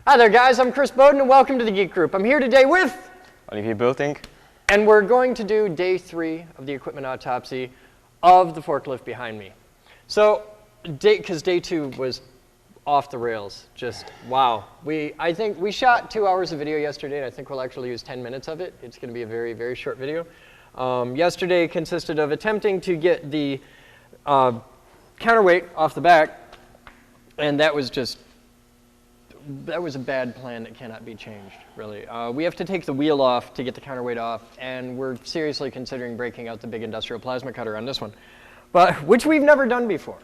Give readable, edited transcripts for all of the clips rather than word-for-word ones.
Hi there guys, I'm Chris Bowden and welcome to the Geek Group. I'm here today with Olivier, and we're going to do day 3 of the equipment autopsy of the forklift behind me. So, because day 2 was off the rails, just wow. I think we shot 2 hours of video yesterday and I think we'll actually use 10 minutes of it. It's going to be a very, very short video. Yesterday consisted of attempting to get the counterweight off the back, and that was a bad plan that cannot be changed, really. We have to take the wheel off to get the counterweight off, and we're seriously considering breaking out the big industrial plasma cutter on this one, which we've never done before.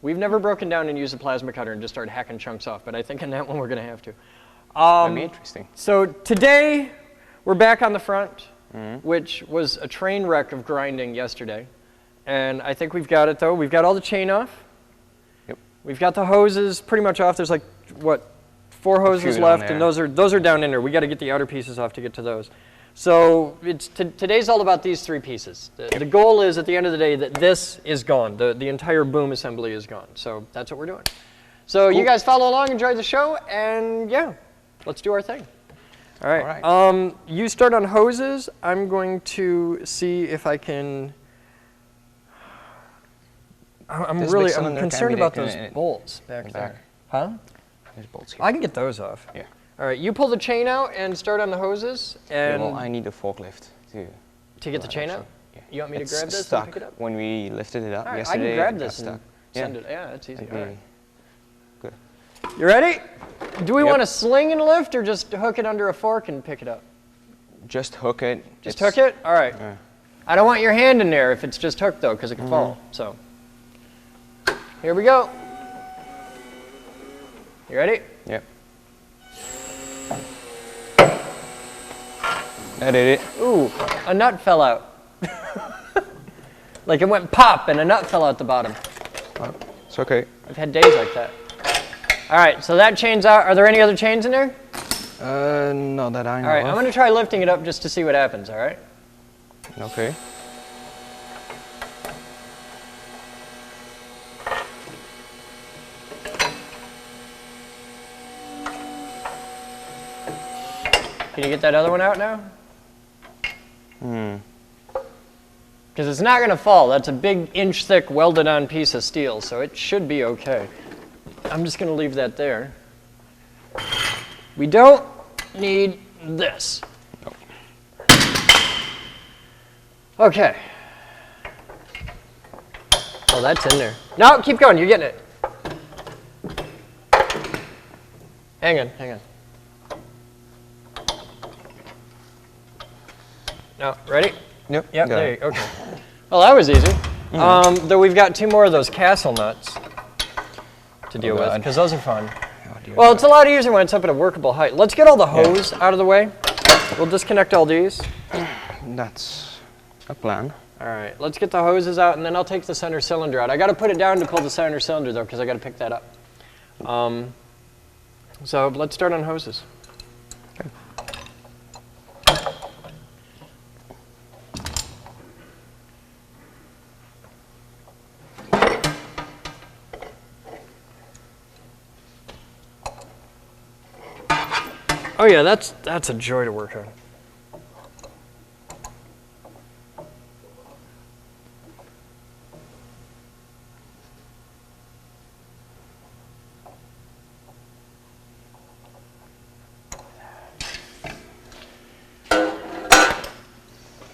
We've never broken down and used a plasma cutter and just started hacking chunks off, but I think in that one we're going to have to. That'd be interesting. So today, we're back on the front, which was a train wreck of grinding yesterday. And I think we've got it, though. We've got all the chain off. Yep. We've got the hoses pretty much off. There's like, what, 4 hoses left, and those are down in there. We got to get the outer pieces off to get to those. So today's all about these 3 pieces. The goal is, at the end of the day, that this is gone. The entire boom assembly is gone. So that's what we're doing. So cool. You guys follow along, enjoy the show, and yeah, let's do our thing. All right. All right. You start on hoses. I'm going to see if I can... I'm concerned about those bolts back there. Huh? There's bolts here. I can get those off. Yeah. All right, you pull the chain out and start on the hoses. And yeah, well, I need a forklift to get the chain out? Yeah. You want me to grab this stuck and pick it up? When we lifted it up right, yesterday. I can grab this and send it. Yeah, that's easy. All right. Good. You ready? Do we want to sling and lift or just hook it under a fork and pick it up? Just hook it. Just hook it? All right. I don't want your hand in there if it's just hooked, though, because it can fall. So, here we go. You ready? Yep. I did it. Ooh, a nut fell out. Like it went pop and a nut fell out the bottom. Oh, it's okay. I've had days like that. All right, so that chain's out. Are there any other chains in there? No, that I know. All right, I'm going to try lifting it up just to see what happens, all right? Okay. Can you get that other one out now? Because it's not going to fall. That's a big inch-thick welded-on piece of steel, so it should be okay. I'm just going to leave that there. We don't need this. Nope. Okay. Oh, that's in there. No, keep going. You're getting it. Hang on. No, ready? Yep. There you go. Okay. Well, that was easy. Though we've got 2 more of those castle nuts to deal with, because those are fun. Well, it's a lot easier when it's up at a workable height. Let's get all the hose out of the way. We'll disconnect all these. That's a plan. All right, let's get the hoses out, and then I'll take the center cylinder out. I got to put it down to pull the center cylinder, though, because I got to pick that up. So let's start on hoses. Okay. Oh yeah, that's a joy to work on.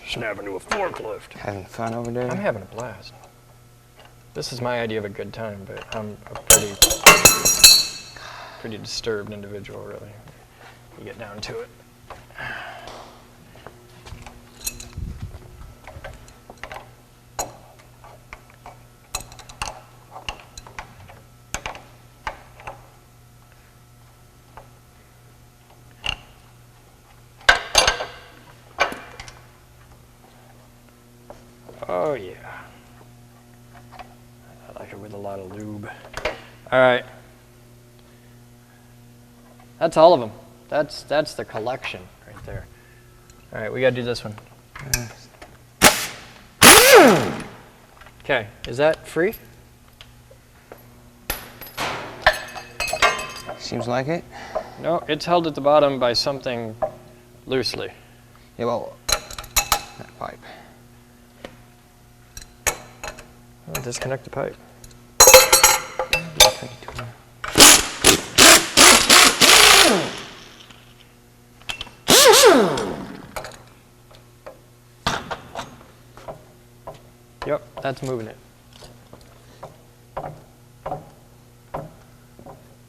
Snap into a forklift. Having fun over there? I'm having a blast. This is my idea of a good time, but I'm a pretty disturbed individual, really. You get down to it. Oh yeah. I like it with a lot of lube. All right. That's all of them. That's the collection right there. All right, we gotta do this one. Okay, is that free? Seems like it. No, it's held at the bottom by something loosely. Yeah, well, that pipe. I'll disconnect the pipe. Yep, that's moving it.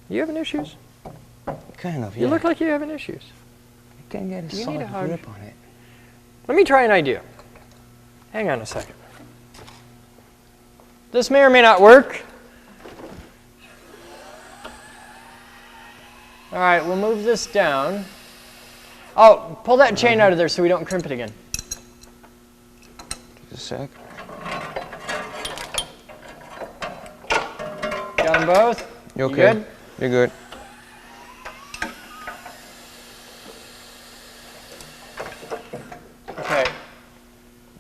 You having issues? Kind of, yeah. You look like you're having issues. You can get a Do you need a solid hug? grip on it. Let me try an idea. Hang on a second. This may or may not work. All right, we'll move this down. Oh, pull that chain out of there so we don't crimp it again. Just a sec. Got them both? You okay? You good? You're good. Okay.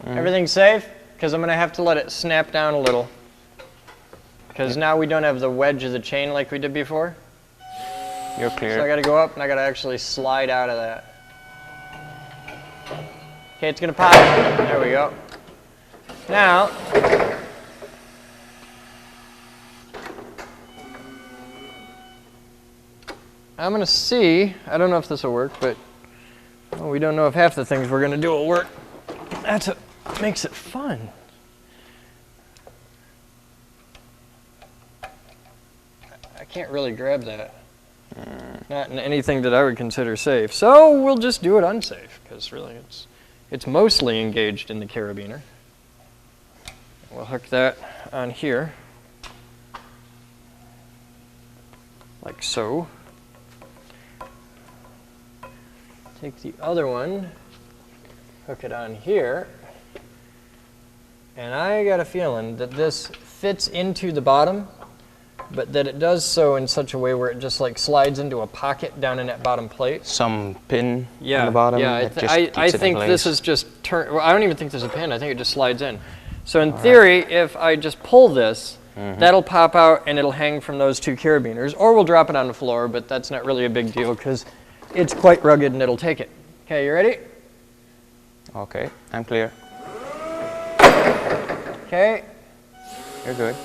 Everything's safe? Because I'm going to have to let it snap down a little. Because now we don't have the wedge of the chain like we did before. You're clear. So I got to go up and I got to actually slide out of that. Okay, it's going to pop. There we go. Now, I'm going to see, I don't know if this will work, but well, we don't know if half the things we're going to do will work. That's what makes it fun. I can't really grab that. Not in anything that I would consider safe. So we'll just do it unsafe, because really it's mostly engaged in the carabiner. We'll hook that on here, like so. Take the other one, hook it on here, and I got a feeling that this fits into the bottom, but that it does so in such a way where it just like slides into a pocket down in that bottom plate. Some pin Yeah, on the bottom. yeah. that just I keeps it in think this place. is just turn. Well, I don't even think there's a pin. I think it just slides in. So in theory, if I just pull this, that'll pop out and it'll hang from those two carabiners, or we'll drop it on the floor. But that's not really a big deal because it's quite rugged and it'll take it. Okay, you ready? Okay, I'm clear. Okay. You're good.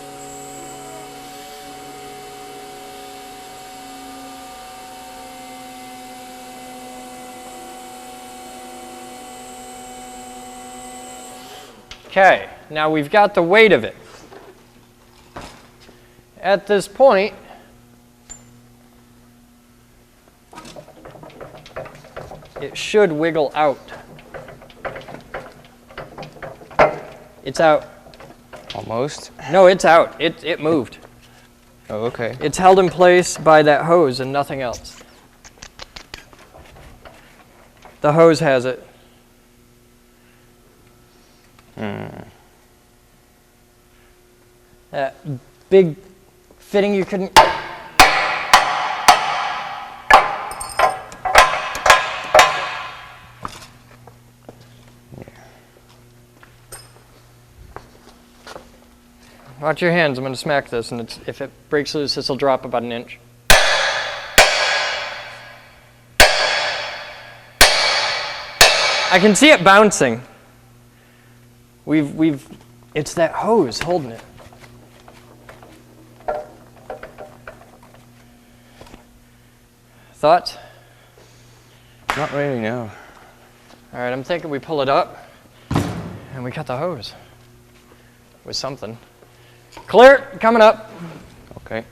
Okay, now we've got the weight of it. At this point, it should wiggle out. It's out. Almost. No, it's out. It moved. Oh, okay. It's held in place by that hose and nothing else. The hose has it. That big fitting you couldn't... Watch your hands. I'm going to smack this, and if it breaks loose, this will drop about an inch. I can see it bouncing. It's that hose holding it. Thoughts? Not really, no. All right, I'm thinking we pull it up, and we cut the hose with something. Clear, coming up. Okay.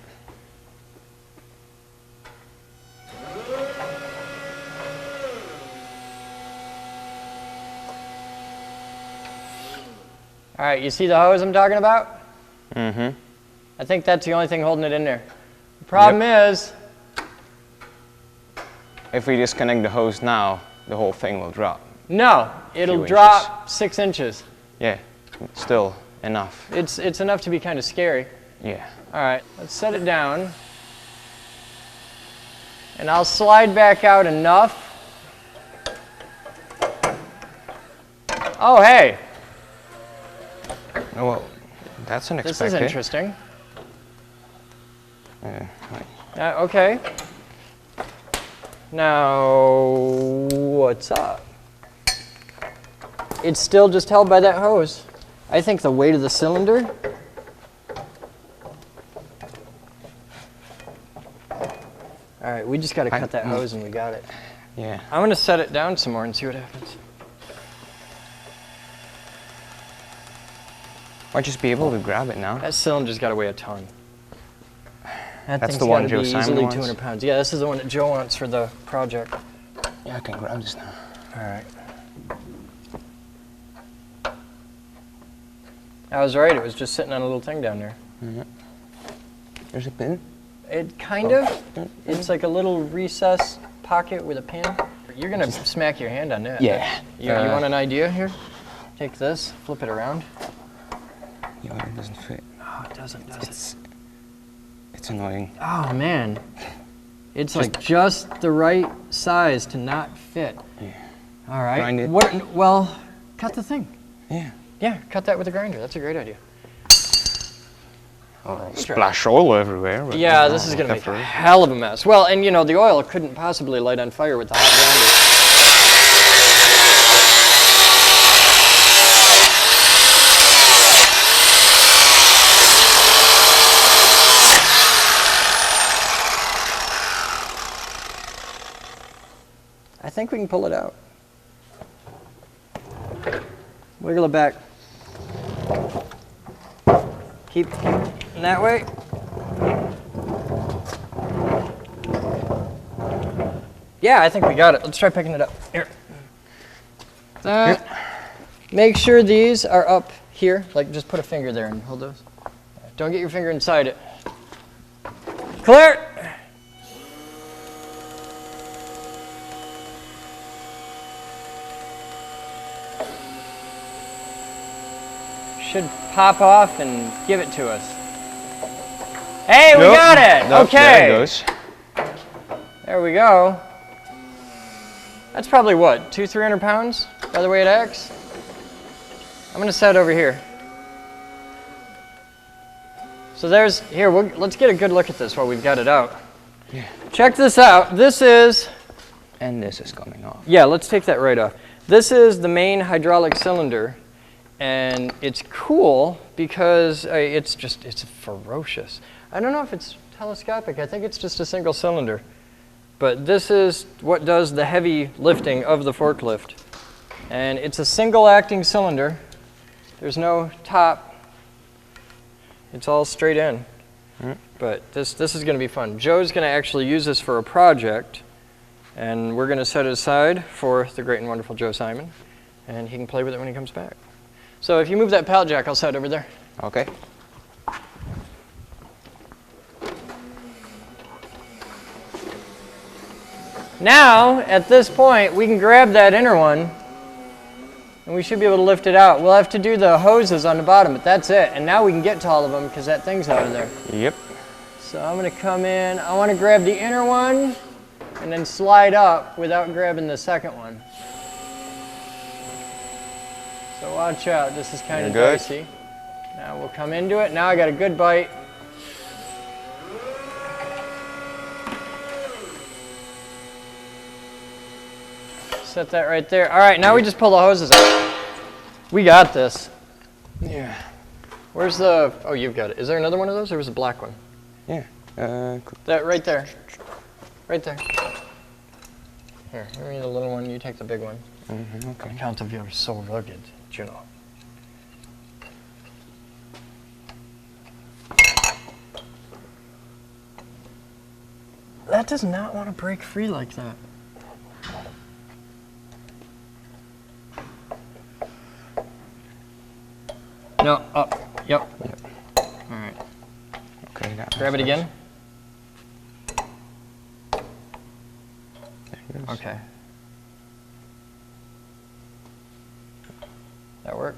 All right, you see the hose I'm talking about? Mm-hmm. I think that's the only thing holding it in there. The problem is, If we disconnect the hose now, the whole thing will drop. no, it'll Few drop 6 inches. Yeah, still enough. It's enough to be kind of scary. Yeah. All right, let's set it down. And I'll slide back out enough. Oh, hey, Oh, well, that's this unexpected. is interesting. Yeah, right. Okay. Now, what's up? It's still just held by that hose. I think the weight of the cylinder. All right, we just got to cut that hose and we got it. Yeah. I'm going to set it down some more and see what happens. Might just be able to grab it now. That cylinder's got to weigh a ton. That's the one Joe Simon easily wants? 200 pounds. Yeah, this is the one that Joe wants for the project. Yeah, I can grab this now. All right. I was right. It was just sitting on a little thing down there. Mm-hmm. There's a pin? It kind of. It's like a little recessed pocket with a pin. You're going to smack your hand on that. Yeah. You want an idea here? Take this, flip it around. Yeah, it doesn't fit. Oh, it doesn't, does it? It's annoying. Oh, man. It's like just the right size to not fit. Yeah. All right. Grind it. Well, cut the thing. Yeah. Yeah, cut that with a grinder. That's a great idea. Oh, splash oil everywhere. But yeah, this is going to make a hell of a mess. Well, and you know, the oil couldn't possibly light on fire with the hot grinder. I think we can pull it out. Wiggle it back. Keep that way. Yeah, I think we got it. Let's try picking it up. Here. Make sure these are up here. Like, just put a finger there and hold those. Don't get your finger inside it. Clear! Should pop off and give it to us. Hey, we got it! Nope, okay. There it goes. There we go. That's probably what, 200-300 pounds by the way it acts? I'm gonna set it over here. So there's, here, let's get a good look at this while we've got it out. Yeah. Check this out. This is... And this is coming off. Yeah, let's take that right off. This is the main hydraulic cylinder. And it's cool because it's ferocious. I don't know if it's telescopic. I think it's just a single cylinder. But this is what does the heavy lifting of the forklift. And it's a single acting cylinder. There's no top. It's all straight in. Mm-hmm. But this is going to be fun. Joe's going to actually use this for a project. And we're going to set it aside for the great and wonderful Joe Simon. And he can play with it when he comes back. So if you move that pallet jack, I'll set it over there. Okay. Now, at this point, we can grab that inner one, and we should be able to lift it out. We'll have to do the hoses on the bottom, but that's it. And now we can get to all of them because that thing's out of there. Yep. So I'm going to come in. I want to grab the inner one and then slide up without grabbing the second one. So watch out, this is kind of dicey. Now we'll come into it. Now I got a good bite. Set that right there. All right, now we just pull the hoses out. We got this. Yeah. Where's the, oh, you've got it. Is there another one of those? There was a black one. Yeah. That right there. Right there. Here, give me the little one, you take the big one. Mm-hmm, okay. Count of you are so rugged, you know. That does not want to break free like that. No, up. Yep. All right. Okay. Grab it again. There it goes. Okay. That work?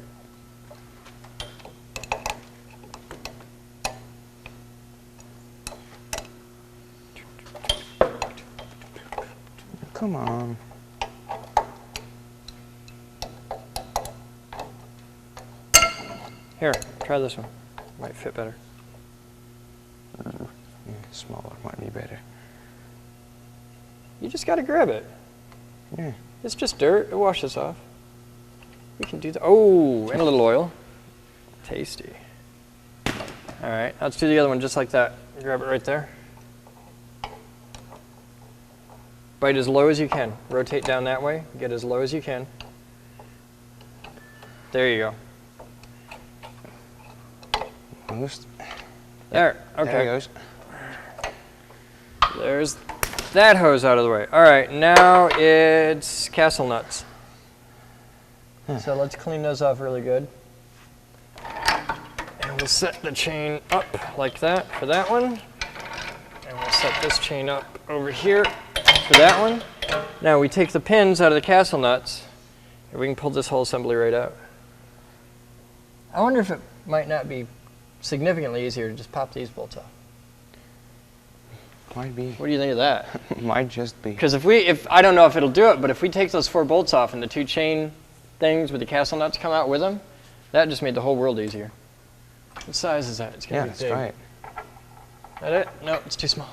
Come on. Here, try this one. Might fit better. Yeah, smaller might be better. You just got to grab it. Yeah. It's just dirt. It washes off. We can do that. Oh, and a little oil. Tasty. All right, let's do the other one just like that. Grab it right there. Bite as low as you can. Rotate down that way. Get as low as you can. There you go. Almost. There. Okay. There it goes. There's that hose out of the way. All right, now it's castle nuts. So let's clean those off really good. And we'll set the chain up like that for that one. And we'll set this chain up over here for that one. Now we take the pins out of the castle nuts, and we can pull this whole assembly right out. I wonder if it might not be significantly easier to just pop these bolts off. Might be. What do you think of that? Might just be. Because if I don't know if it'll do it, but if we take those 4 bolts off and the 2 chain things with the castle nuts come out with them, that just made the whole world easier. What size is that? It's gonna be Let's big. try it. That it? No, it's too small.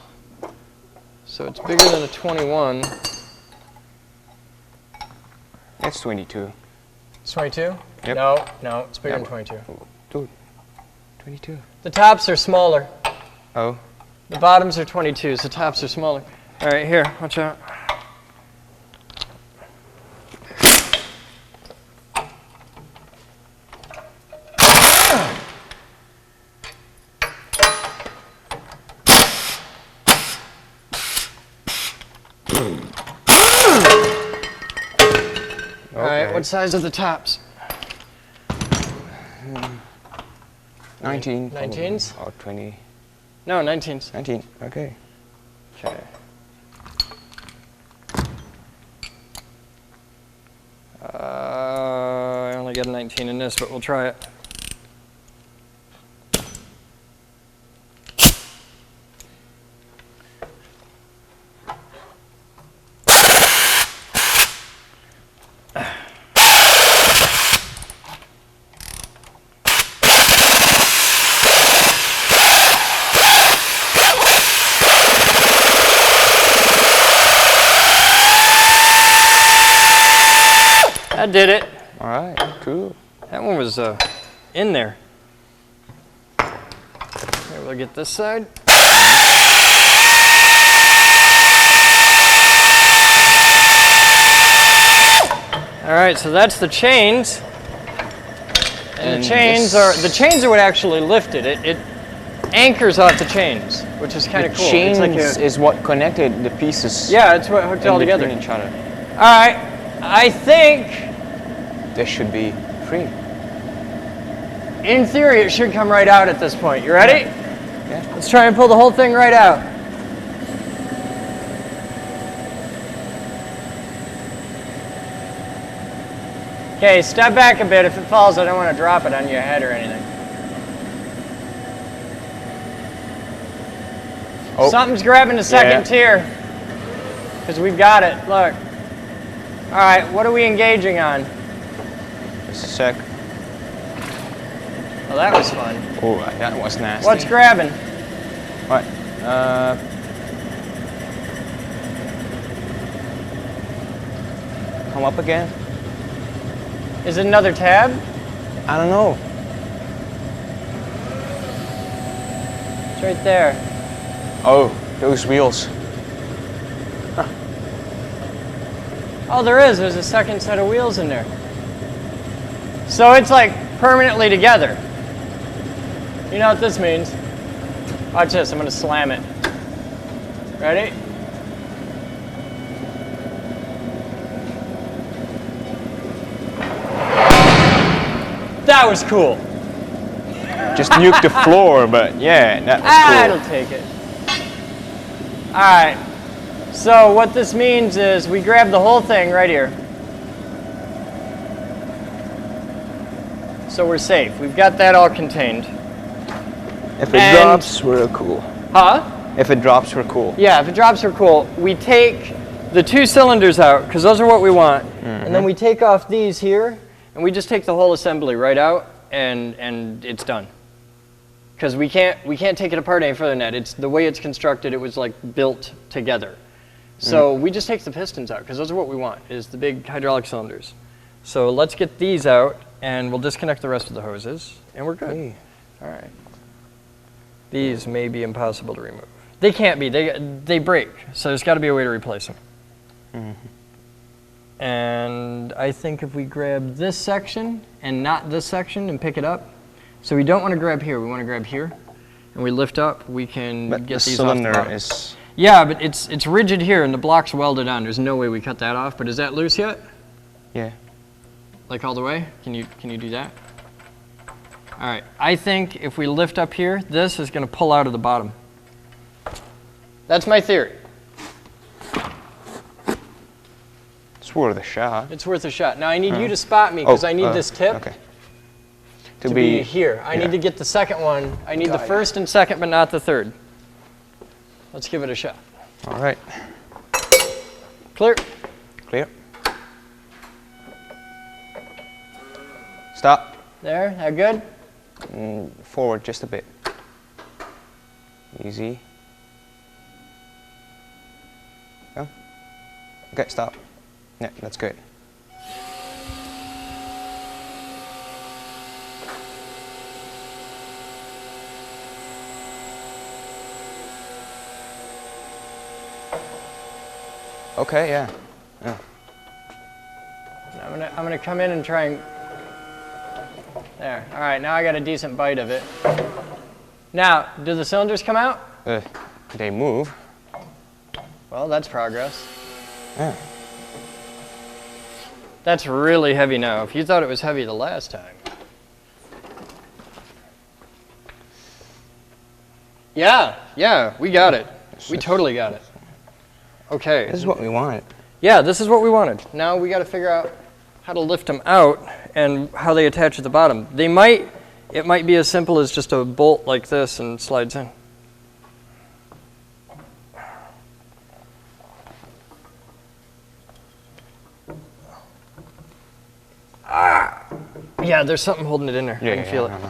So it's bigger than a 21. It's 22. It's 22? Yep. No, it's bigger Yeah, than 22. Dude, 22. The tops are smaller. Oh. The bottoms are 22s, the tops are smaller. All right, here, watch out. All right, what size are the tops? 19. 19s? Or 20. No, 19s. 19, okay. Okay. I only got a 19 in this, but we'll try it. That did it. All right, cool. That one was in there. Here, we'll get this side. All right, so that's the chains. And the chains are what actually lift it. It anchors off the chains, which is kind of cool. The chains it's like is what connected the pieces. yeah, it's what hooked it all together. Each other. All right, I think This should be free. in theory it should come right out at this point. You ready? Yeah. Let's try and pull the whole thing right out. Okay, step back a bit. If it falls, I don't want to drop it on your head or anything. Oh. Something's grabbing the second tier. Because we've got it. Look. All right, what are we engaging on? Just a sec. Well, that was fun. Oh, that was nasty. What's grabbing? What? Come up again? Is it another tab? I don't know. It's right there. Oh, those wheels. Oh, there is. There's a second set of wheels in there. So it's like permanently together. You know what this means? Watch this. I'm going to slam it. Ready? That was cool. Just nuke the floor, but yeah, that was cool. It'll take it. All right. So what this means is we grab the whole thing right here. So we're safe. We've got that all contained. If it drops, we're cool. Huh? If it drops, we're cool. Yeah, if it drops, we're cool. We take the 2 cylinders out, because those are what we want. And then we take off these here, and we just take the whole assembly right out, and it's done. Because we can't take it apart any further than that. It's the way it's constructed. It was like built together. So we just take the pistons out because those are what we want, is the big hydraulic cylinders. So let's get these out and we'll disconnect the rest of the hoses and we're good. Hey. All right. These may be impossible to remove. They can't be, they break. So there's got to be a way to replace them. And I think if we grab this section and not this section and pick it up, so we don't want to grab here, we want to grab here, and we lift up, we can But get the these off the cylinder bottom. is... Yeah, but it's rigid here and the block's welded on. There's no way we cut that off, but is that loose yet? Yeah. Like all the way? Can you do that? All right, I think if we lift up here, this is going to pull out of the bottom. That's my theory. It's worth a shot. It's worth a shot. Now I need you to spot me because I need this tip Okay. to be here. I need to get the second one. I need the first and second, but not the third. Let's give it a shot. All right. Clear. Clear. Stop. There, that good? Forward just a bit. Easy. Go. Okay, stop. Yeah, that's good. Okay, yeah. I'm gonna come in and try and, there. All right, now I got a decent bite of it. Now, do the cylinders come out? They move. Well, that's progress. Yeah. That's really heavy now. If you thought it was heavy the last time. Yeah, we got it. We totally got it. Okay. This is what we wanted. Yeah, this is what we wanted. Now we got to figure out how to lift them out and how they attach at the bottom. It might be as simple as just a bolt like this and slides in. Yeah, there's something holding it in there. I can feel it. All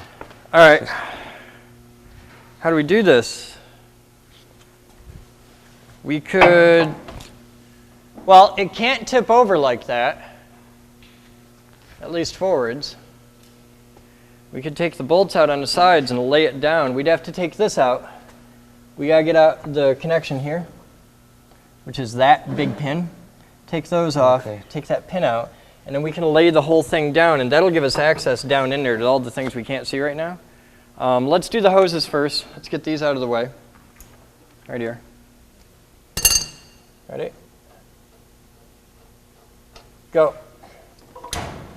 right. How do we do this? We could, well, it can't tip over like that, at least forwards. We could take the bolts out on the sides and lay it down. We'd have to take this out. We gotta get out the connection here, which is that big pin. Take those off, take that pin out, and then we can lay the whole thing down, and that'll give us access down in there to all the things we can't see right now. Let's do the hoses first. Let's get these out of the way. Right here. Ready? Go. All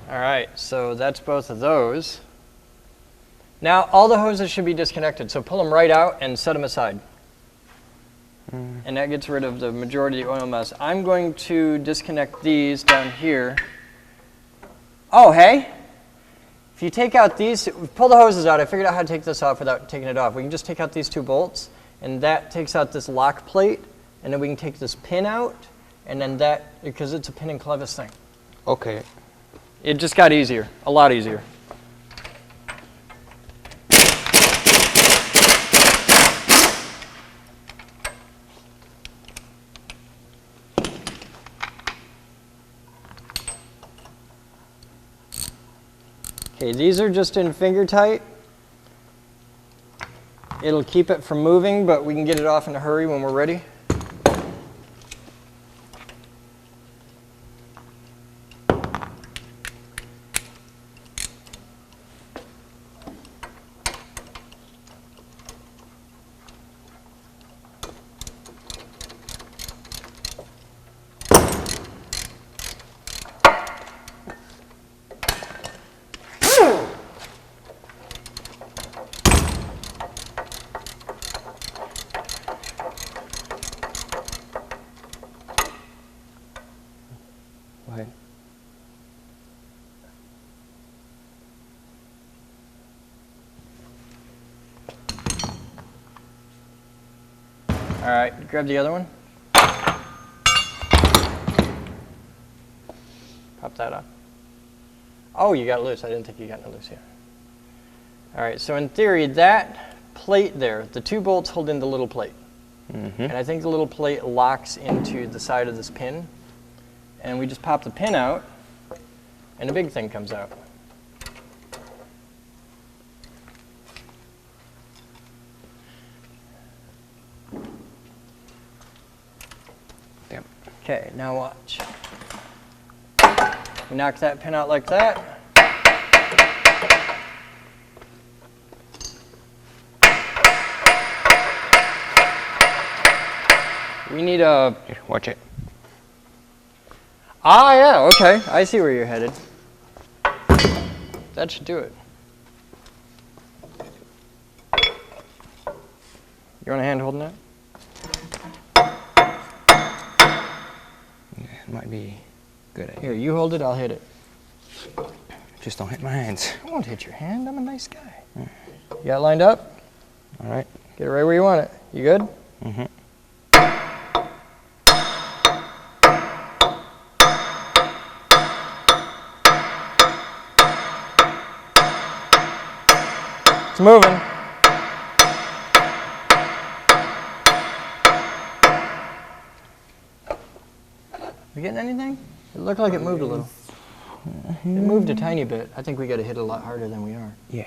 right, so that's both of those. Now, all the hoses should be disconnected, so pull them right out and set them aside. And that gets rid of the majority of the oil mess. I'm going to disconnect these down here. Oh, hey, if you take out these, pull the hoses out. I figured out how to take this off without taking it off. We can just take out these two bolts, and that takes out this lock plate, and then we can take this pin out, and then that, because it's a pin and clevis thing. Okay. It just got easier, a lot easier. Okay, these are just in finger tight. It'll keep it from moving, but we can get it off in a hurry when we're ready. All right, grab the other one. Pop that up. Oh, you got it loose. I didn't think you got it loose here. All right, so in theory, that plate there, the two bolts hold in the little plate. And I think the little plate locks into the side of this pin. And we just pop the pin out, and the big thing comes out. Yep. Okay, now watch. We knock that pin out like that. We need a... Here, watch it. Ah, yeah, okay. I see where you're headed. That should do it. You want a hand holding that? Yeah, it might be good. Here, you hold it, I'll hit it. Just don't hit my hands. I won't hit your hand, I'm a nice guy. You got it lined up? All right. Get it right where you want it. You good? Mm-hmm. It's moving. You getting anything? It looked like it moved a little. It moved a tiny bit. I think we got to hit it a lot harder than we are. Yeah.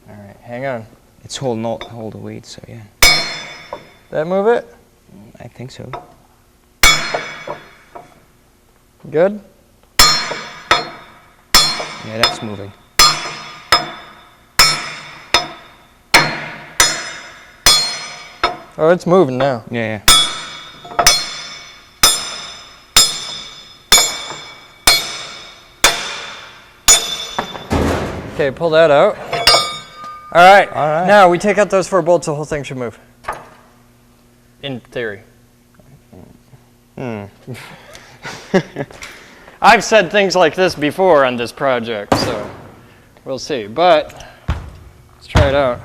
All right, hang on. It's holding all the weight, so yeah. That move it? I think so. Good? Yeah, that's moving. Oh, it's moving now. Yeah, yeah. Okay, pull that out. All right. All right. Now we take out those 4 bolts, the whole thing should move. In theory. I've said things like this before on this project, so we'll see. But let's try it out.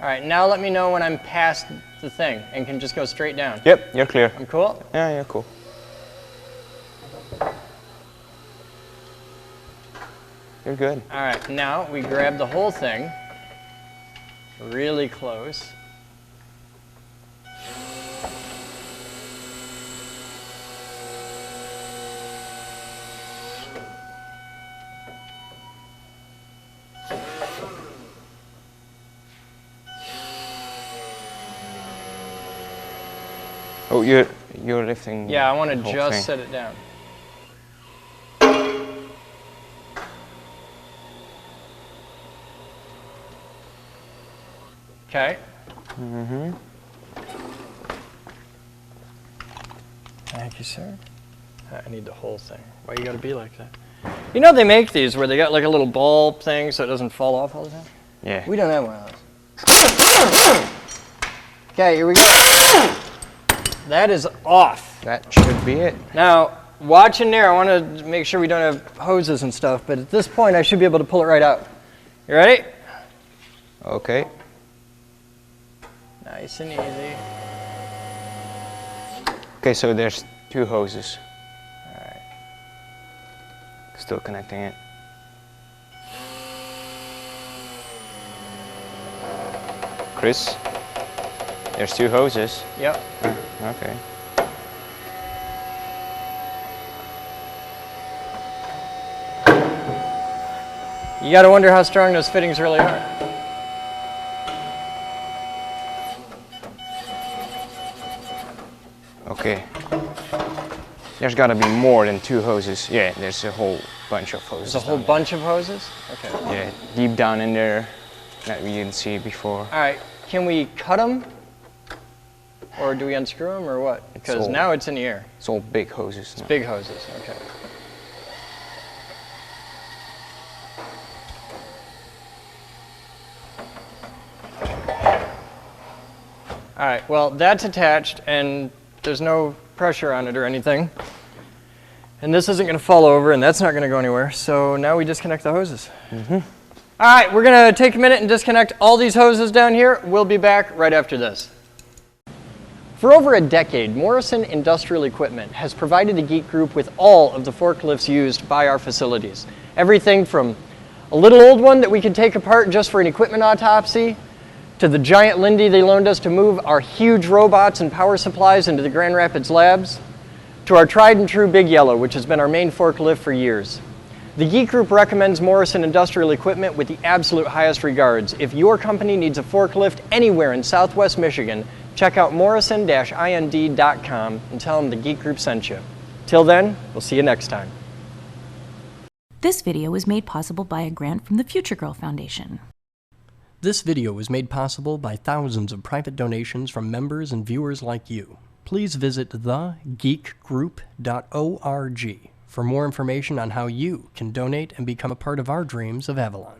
All right, now let me know when I'm past the thing and can just go straight down. Yep, you're clear. I'm cool? Yeah, you're cool. You're good. All right, now we grab the whole thing really close. Oh, you're lifting. Yeah, I want to the whole just thing. set it down. Okay. Mm-hmm. Thank you, sir. I need the whole thing. Why you gotta be like that? You know they make these where they got like a little ball thing so it doesn't fall off all the time? Yeah. We don't have one of those. Okay, here we go. That is off. That should be it. Now, watch in there. I want to make sure we don't have hoses and stuff, but at this point I should be able to pull it right out. You ready? Okay. Nice and easy. Okay, so there's 2 hoses. All right. Still connecting it. Chris, there's 2 hoses. Yep. Okay. You got to wonder how strong those fittings really are. Okay. There's got to be more than 2 hoses. Yeah, there's a whole bunch of hoses. There's a whole down bunch of hoses? Okay. there. Yeah, deep down in there that we didn't see before. All right, can we cut them? Or do we unscrew them or what? Because all- now it's in the air. It's all big hoses now. Big hoses, okay. All right, well, that's attached and there's no pressure on it or anything. And this isn't gonna fall over and that's not gonna go anywhere. So now we disconnect the hoses. All right, we're gonna take a minute and disconnect all these hoses down here. We'll be back right after this. For over a decade, Morrison Industrial Equipment has provided the Geek Group with all of the forklifts used by our facilities. Everything from a little old one that we can take apart just for an equipment autopsy, to the giant Lindy they loaned us to move our huge robots and power supplies into the Grand Rapids labs, to our tried and true Big Yellow, which has been our main forklift for years. The Geek Group recommends Morrison Industrial Equipment with the absolute highest regards. If your company needs a forklift anywhere in Southwest Michigan, check out morrison-ind.com and tell them the Geek Group sent you. Till then, we'll see you next time. This video was made possible by a grant from the Future Girl Foundation. This video was made possible by thousands of private donations from members and viewers like you. Please visit thegeekgroup.org for more information on how you can donate and become a part of our dreams of Avalon.